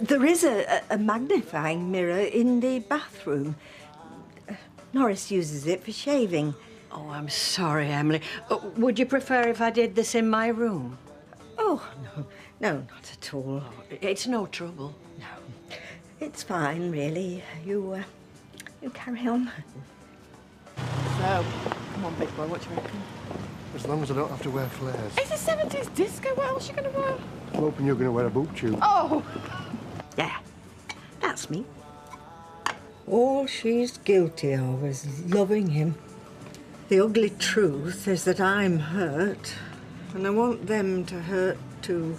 There is a magnifying mirror in the bathroom. Norris uses it for shaving. Oh, I'm sorry, Emily. Would you prefer if I did this in my room? Oh, no, not at all. Oh, it's no trouble. No, it's fine, really. You carry on. So, come on, big boy, what do you reckon? As long as I don't have to wear flares. It's a 70s disco, what else are you going to wear? I'm hoping you're going to wear a boob tube. Oh! Yeah, that's me. All she's guilty of is loving him. The ugly truth is that I'm hurt, and I want them to hurt too.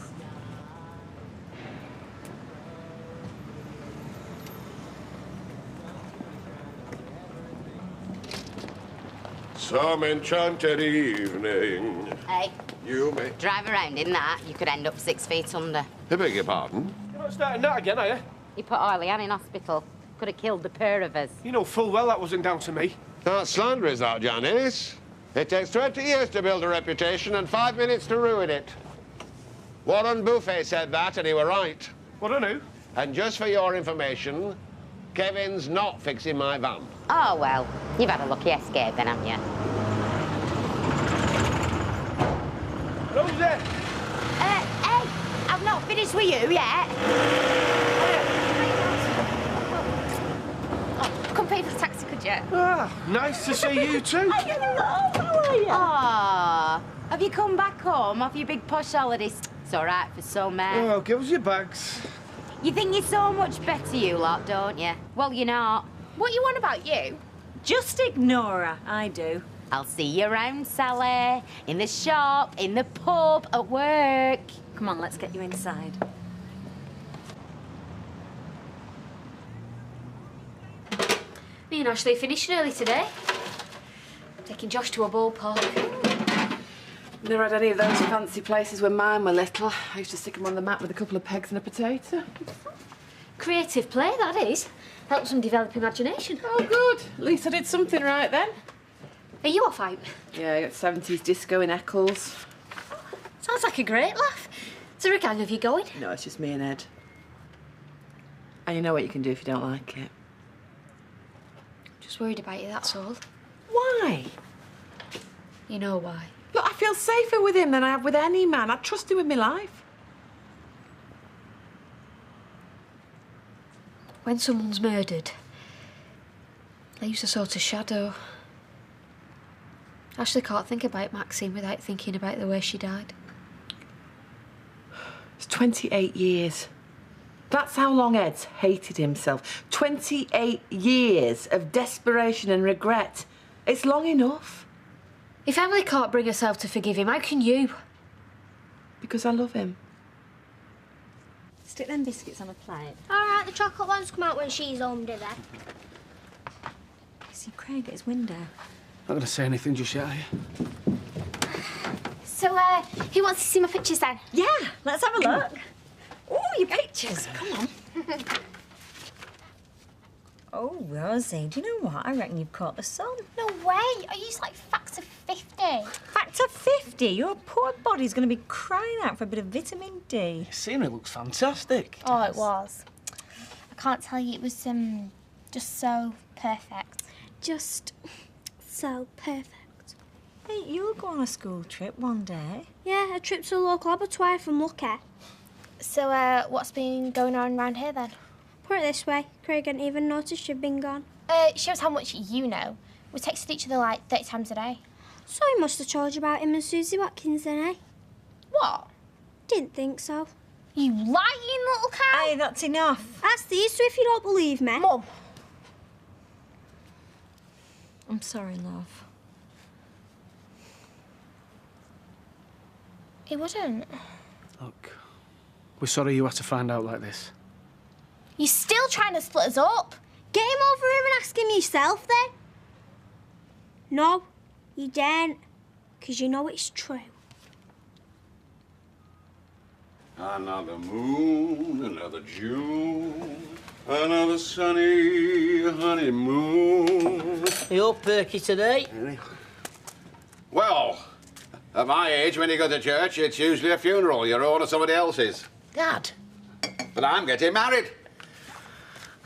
Some enchanted evening. Hey, You may... drive around in that, you could end up 6 feet under. I beg your pardon? You're not starting that again, are you? You put Oily Ann in hospital. Could have killed the pair of us. You know full well that wasn't down to me. That's slander, is that, Janice? It takes 20 years to build a reputation and 5 minutes to ruin it. Warren Buffet said that, and he were right. What I knew? And just for your information, Kevin's not fixing my van. Oh, well, you've had a lucky escape then, haven't you? Who's there? Hey, I've not finished with you yet. Oh, come pay for the taxi, could you? Ah, nice to see you too. Hello, how are you? Aw, have you come back home off your big posh holidays? It's all right for some, Oh, give us your bags. You think you're so much better, you lot, don't you? Well, you're not. What you want about you? Just ignore her, I do. I'll see you around, Sally. In the shop, in the pub, at work. Come on, let's get you inside. Me and Ashley are finishing early today. Taking Josh to a ballpark. Never had any of those fancy places when mine were little. I used to stick them on the mat with a couple of pegs and a potato. Creative play, that is. Helps them develop imagination. Oh, good. At least I did something right then. Are you off out? Yeah, I got 70s disco in Eccles. Sounds like a great laugh. Is there a gang of you going? No, it's just me and Ed. And you know what you can do if you don't like it. Just worried about you, that's all. Why? You know why. Look, I feel safer with him than I have with any man. I trust him with my life. When someone's murdered, leaves a sort of shadow. Ashley can't think about Maxine without thinking about the way she died. It's 28 years. That's how long Ed's hated himself. 28 years of desperation and regret. It's long enough. If Emily can't bring herself to forgive him, how can you? Because I love him. Stick them biscuits on a plate. All right, the chocolate ones come out when she's home, do they? See Craig at his window. Not going to say anything just yet, are you? So, who wants to see my pictures then? Yeah, let's have a look. Oh, your pictures. Come on. Oh, Rosie, do you know what? I reckon you've caught the sun. No way. I use like factor 50. Factor 50? Your poor body's going to be crying out for a bit of vitamin D. Your scenery looks fantastic. Oh, it was. I can't tell you, it was just so perfect. Just so perfect. Hey, you'll go on a school trip one day. Yeah, a trip to a local abattoir if I'm lucky. So, what's been going on around here then? Put it this way, Craig hadn't even noticed you'd been gone. Shows how much you know. We texted each other like 30 times a day. So he must have told you about him and Susie Watkins then, eh? What? Didn't think so. You lying little cow! Hey, that's enough. That's the issue if you don't believe me. Mum. I'm sorry, love. He wouldn't. Look, we're sorry you had to find out like this. You're still trying to split us up. Get him over him and ask him yourself, then. No, you daren't, because you know it's true. Another moon, another June, another sunny honeymoon. You're perky today. Well, at my age, when you go to church, it's usually a funeral, your own or somebody else's. Dad, But I'm getting married.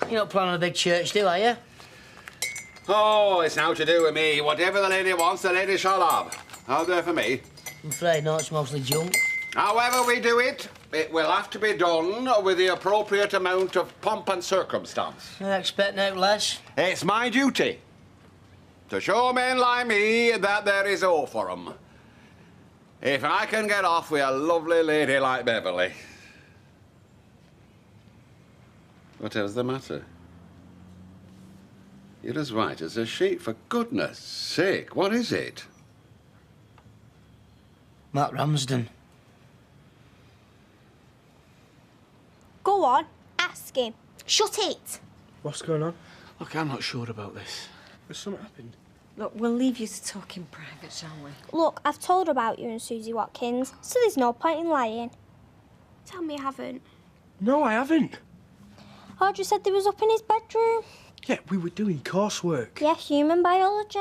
you're not planning a big church, are you? Oh, it's now to do with me. Whatever the lady wants, the lady shall have. How's that for me? I'm afraid not, it's mostly junk. However we do it, it will have to be done with the appropriate amount of pomp and circumstance. I expect no less. It's my duty to show men like me that there is hope for 'em. If I can get off with a lovely lady like Beverly. Whatever's the matter? You're as white as a sheet, for goodness sake. What is it? Matt Ramsden. Go on, ask him. Shut it! What's going on? Look, I'm not sure about this. Has something happened? Look, we'll leave you to talk in private, shall we? Look, I've told her about you and Susie Watkins, so there's no point in lying. Tell me you haven't. No, I haven't. Audrey said they was up in his bedroom. Yeah, we were doing coursework. Yeah, human biology.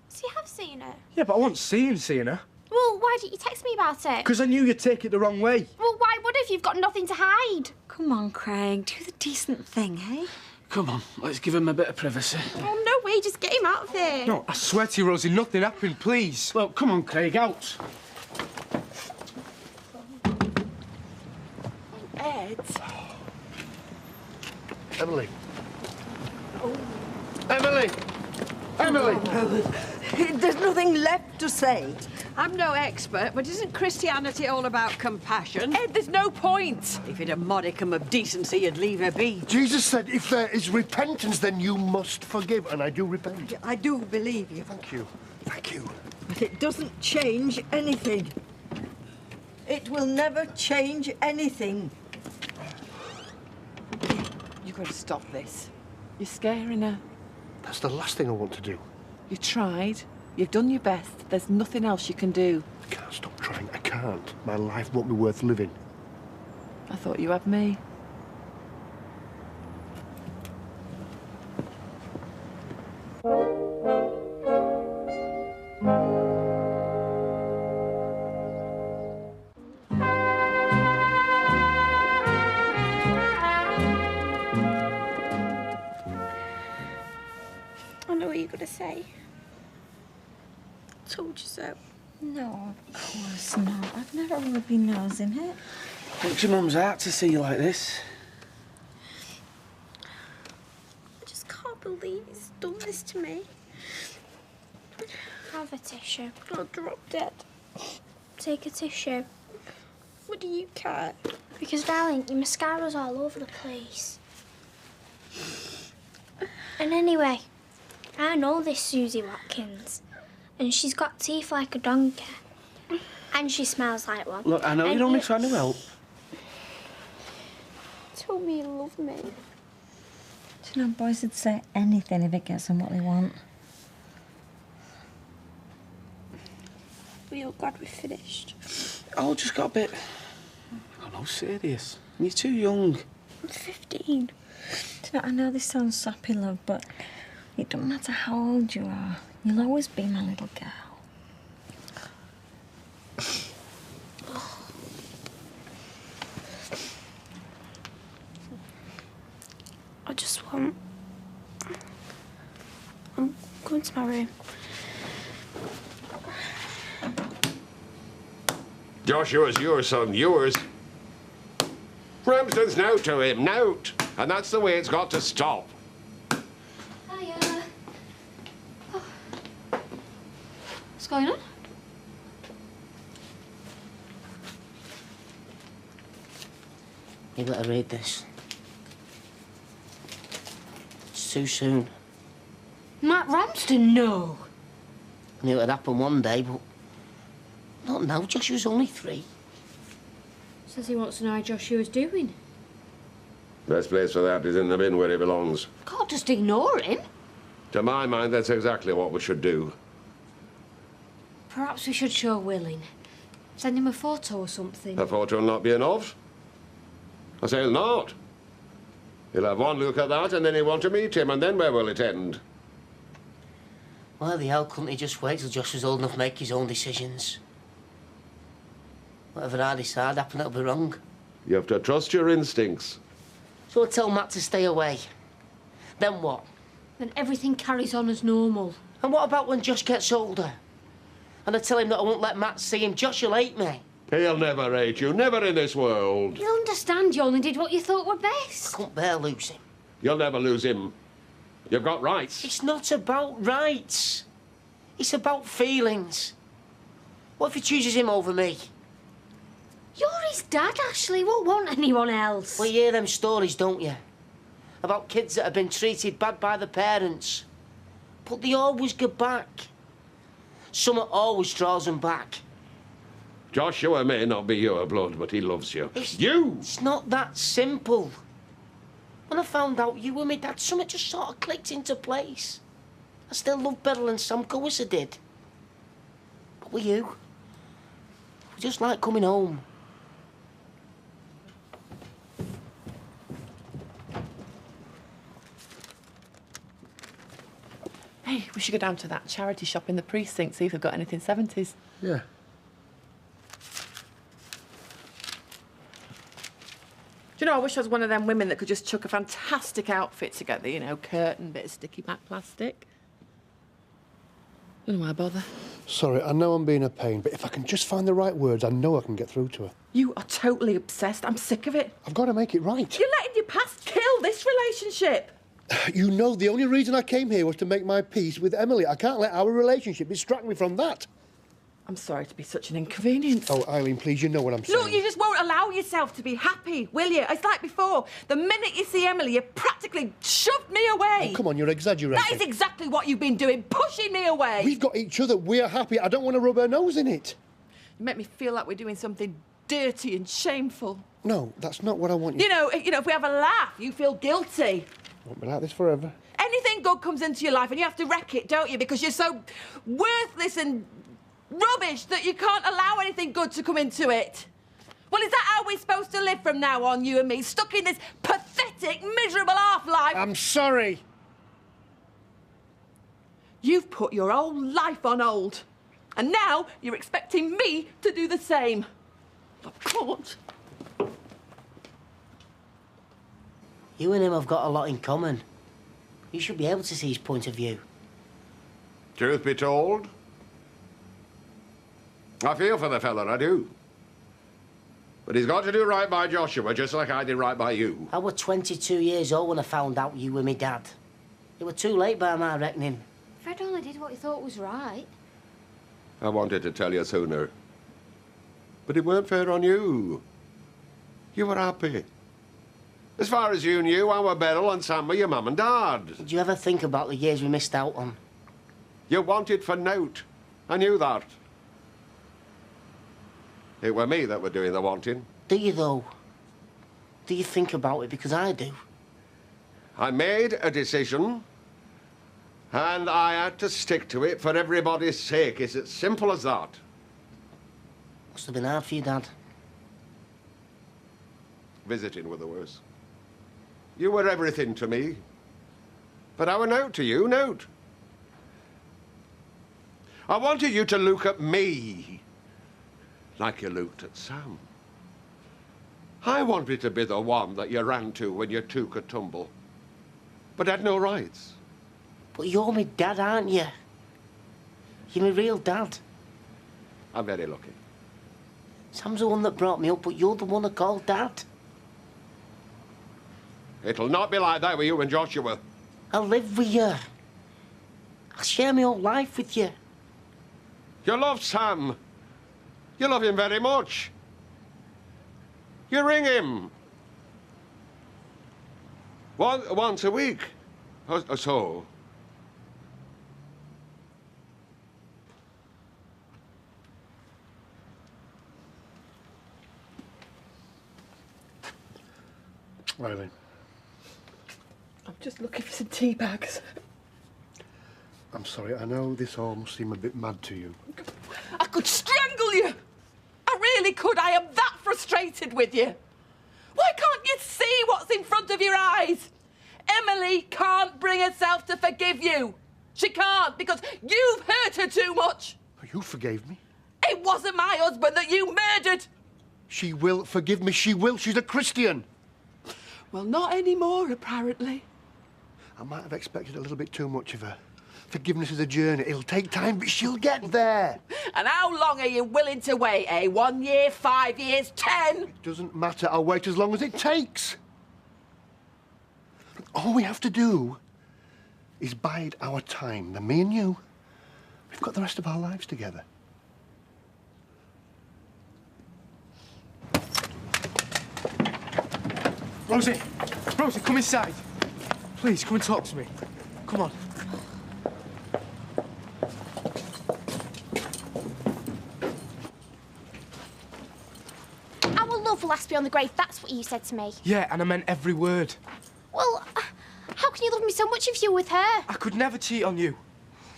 So you have seen her? Yeah, but I wasn't seeing her. Well, why didn't you text me about it? Because I knew you'd take it the wrong way. Well, why would if you've got nothing to hide? Come on, Craig, do the decent thing, eh? Come on, let's give him a bit of privacy. Oh, no way, just get him out of here. No, I swear to you, Rosie, nothing happened, please. Well, come on, Craig, out. Ed. Emily. Emily! Emily! There's nothing left to say. I'm no expert, but isn't Christianity all about compassion? Ed, there's no point. If you'd a modicum of decency, you'd leave her be. Jesus said if there is repentance, then you must forgive, and I do repent. I do believe you. Thank you. Thank you. But it doesn't change anything. It will never change anything. You've got to stop this. You're scaring her. That's the last thing I want to do. You tried. You've done your best. There's nothing else you can do. I can't stop trying. I can't. My life won't be worth living. I thought you had me. I know what you're going to say. Told you so. No, of course not. I've never really nosing it. Breaks your mum's heart to see you like this. I just can't believe he's done this to me. Have a tissue. I'll drop dead. Take a tissue. What do you care? Because, darling, your mascara's all over the place. And anyway, I know this Susie Watkins. And she's got teeth like a donkey. And she smells like one. Look, I know and you're only trying to help. Told me you love me. Do you know, boys would say anything if it gets them what they want. We all glad we finished. Oh, just got a bit... I don't know, serious. You're too young. I'm 15. Do you know, I know this sounds sappy, love, but it don't matter how old you are. You'll always be my little girl. I just want... I'm going to my room. Joshua's yours, son, yours. Ramsden's now to him, nout. And that's the way it's got to stop. Hiya. Oh. What's going on? You better read this. It's too soon. Matt Ramsden, no. I knew it'd happen one day, but not now. Joshua's only 3. Says he wants to know how Joshua's doing. Best place for that is in the bin where he belongs. Can't just ignore him. To my mind, that's exactly what we should do. Perhaps we should show willing. Send him a photo or something. A photo will not be enough. I say he'll not. He'll have one look at that, and then he'll want to meet him, and then where will it end? Why the hell couldn't he just wait till Joshua's old enough to make his own decisions? Whatever I decide, happen it'll be wrong. You have to trust your instincts. So I tell Matt to stay away. Then what? Then everything carries on as normal. And what about when Josh gets older? And I tell him that I won't let Matt see him. Josh will hate me. He'll never hate you, never in this world. You'll understand you only did what you thought were best. I couldn't bear losing him. You'll never lose him. You've got rights. It's not about rights. It's about feelings. What if he chooses him over me? You're his dad, Ashley. Won't want anyone else. Well, you hear them stories, don't you? About kids that have been treated bad by the parents. But they always get back. Summer always draws them back. Joshua may not be your blood, but he loves you. It's not that simple. When I found out you were my dad, something just sort of clicked into place. I still love Beryl and Sam as I did. But with you, we just like coming home. Hey, we should go down to that charity shop in the precinct, see if they've got anything 70s. Yeah. Do you know, I wish I was one of them women that could just chuck a fantastic outfit together, you know, curtain, bit of sticky back plastic. Don't know why bother. Sorry, I know I'm being a pain, but if I can just find the right words, I know I can get through to her. You are totally obsessed. I'm sick of it. I've got to make it right. You're letting your past kill this relationship. You know, the only reason I came here was to make my peace with Emily. I can't let our relationship distract me from that. I'm sorry to be such an inconvenience. Oh, Eileen, please, you know what I'm saying. Look, you just won't allow yourself to be happy, will you? It's like before. The minute you see Emily, you practically shoved me away. Oh, come on, you're exaggerating. That is exactly what you've been doing, pushing me away. We've got each other. We're happy. I don't want to rub her nose in it. You make me feel like we're doing something dirty and shameful. No, that's not what I want you... You know, if we have a laugh, you feel guilty. Won't be like this forever. Anything good comes into your life and you have to wreck it, don't you? Because you're so worthless and rubbish that you can't allow anything good to come into it. Well, is that how we're supposed to live from now on, you and me? Stuck in this pathetic, miserable half-life? I'm sorry. You've put your whole life on hold. And now you're expecting me to do the same. I can't. You and him have got a lot in common. You should be able to see his point of view. Truth be told, I feel for the fella, I do. But he's got to do right by Joshua, just like I did right by you. I was 22 years old when I found out you were my dad. It was too late by my reckoning. Fred only did what he thought was right. I wanted to tell you sooner. But it weren't fair on you. You were happy. As far as you knew, our Beryl and Sam were your mum and dad. Did you ever think about the years we missed out on? You wanted for nout. I knew that. It were me that were doing the wanting. Do you, though? Do you think about it? Because I do. I made a decision, and I had to stick to it for everybody's sake. It's as simple as that. Must have been hard for you, Dad. Visiting were the worst. You were everything to me. But I were nout to you, nout. I wanted you to look at me like you looked at Sam. I wanted to be the one that you ran to when you two could tumble, but had no rights. But you're my dad, aren't you? You're my real dad. I'm very lucky. Sam's the one that brought me up, but you're the one I call Dad. It'll not be like that with you and Joshua. I'll live with you. I'll share my whole life with you. You love Sam. You love him very much. You ring him. Once a week or so. Eileen. I'm just looking for some tea bags. I'm sorry, I know this all must seem a bit mad to you. I could strangle you! I really could. I am that frustrated with you. Why can't you see what's in front of your eyes? Emily can't bring herself to forgive you. She can't, because you've hurt her too much. You forgave me? It wasn't my husband that you murdered. She will forgive me. She will. She's a Christian. Well, not anymore, apparently. I might have expected a little bit too much of her. Forgiveness is a journey. It'll take time, but she'll get there. And how long are you willing to wait, eh? 1 year, 5 years, 10? It doesn't matter. I'll wait as long as it takes. All we have to do is bide our time. Then me and you, we've got the rest of our lives together. Rosie! Rosie, come inside. Please, come and talk to me. Come on. Our love will last beyond the grave, that's what you said to me. Yeah, and I meant every word. Well, how can you love me so much if you're with her? I could never cheat on you.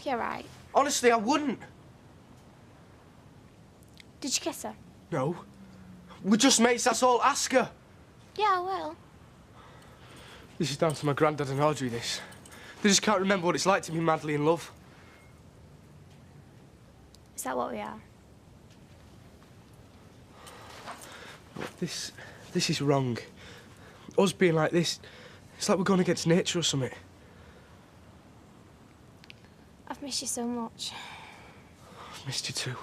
You're right. Honestly, I wouldn't. Did you kiss her? No. We're just mates, that's all. Ask her. Yeah, I will. This is down to my granddad and Audrey, this. They just can't remember what it's like to be madly in love. Is that what we are? This is wrong. Us being like this, it's like we're going against nature or something. I've missed you so much. I've missed you too.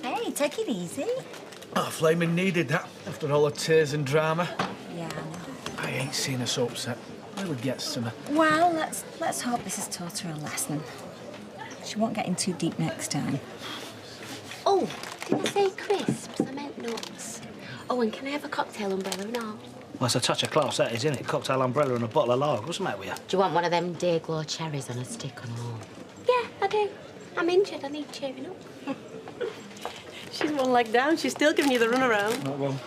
Hey, take it easy. Oh, flaming needed that, after all the tears and drama. Yeah, I know. I ain't seen her so upset. Really gets to me. Well, let's hope this has taught her a lesson. She won't get in too deep next time. Oh, did I say crisps? I meant nuts. Oh, and can I have a cocktail umbrella and all? Well, it's a touch of class, that is, isn't it? Cocktail umbrella and a bottle of lager. What's the matter with you? Do you want one of them Day Glow cherries on a stick and all? Yeah, I do. I'm injured. I need cheering up. She's one leg down. She's still giving you the runaround. Not one.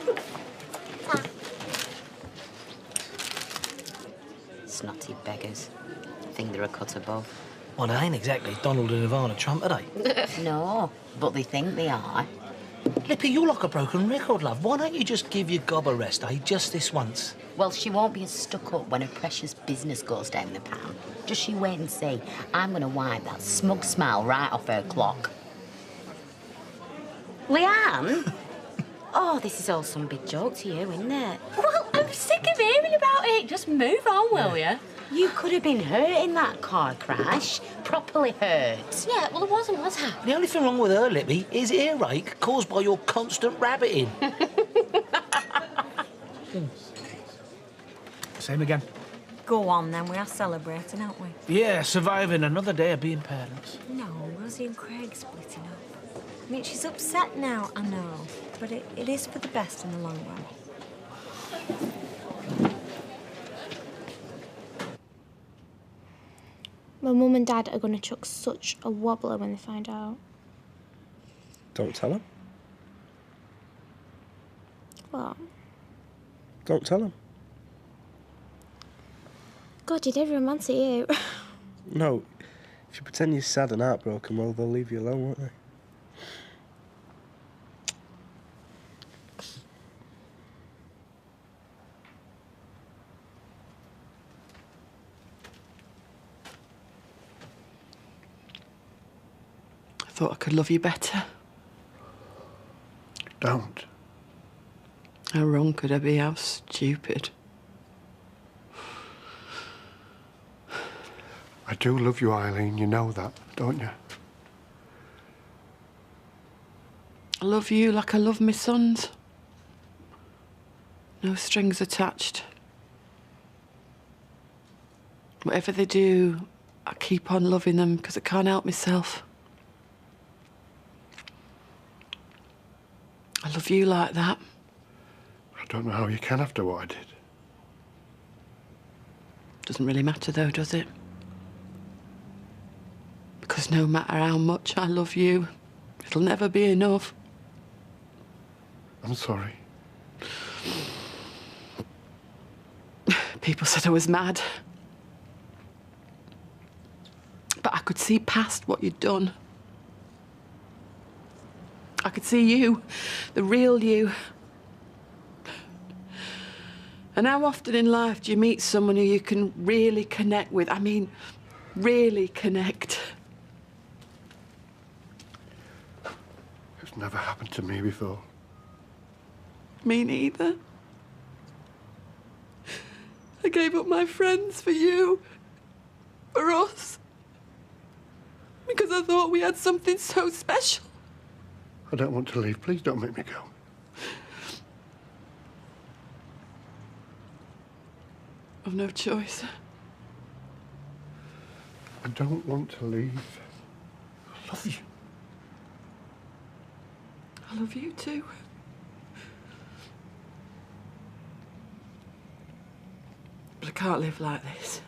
Snotty beggars. Think they're a cut above. Well, they ain't exactly Donald and Ivana Trump, are they? No, but they think they are. Lippy, you're like a broken record, love. Why don't you just give your gob a rest, eh? Just this once. Well, she won't be as stuck up when her precious business goes down the pan. Just you wait and see. I'm going to wipe that smug smile right off her clock. Leanne? Oh, this is all some big joke to you, isn't it? Well, I'm sick of hearing about it. Just move on, will you? You could have been hurt in that car crash. Properly hurt. Yeah, well, it wasn't, was it? The only thing wrong with her, Lippy, is earache caused by your constant rabbiting. Same again. Go on, then. We are celebrating, aren't we? Yeah, surviving another day of being parents. No, Rosie and Craig splitting up. I mean, she's upset now, I know. But it is for the best in the long run. My mum and dad are going to chuck such a wobbler when they find out. Don't tell them. What? Don't tell them. God, you did romance at you. No, if you pretend you're sad and heartbroken, well, they'll leave you alone, won't they? I thought I could love you better. Don't. How wrong could I be? How stupid. I do love you, Eileen. You know that, don't you? I love you like I love my sons. No strings attached. Whatever they do, I keep on loving them because I can't help myself. I love you like that. I don't know how you can after what I did. Doesn't really matter though, does it? Because no matter how much I love you, it'll never be enough. I'm sorry. People said I was mad. But I could see past what you'd done. I could see you, the real you. And how often in life do you meet someone who you can really connect with? I mean, really connect. It's never happened to me before. Me neither. I gave up my friends for you. For us. Because I thought we had something so special. I don't want to leave. Please don't make me go. I've no choice. I don't want to leave. I love you. I love you too. But I can't live like this.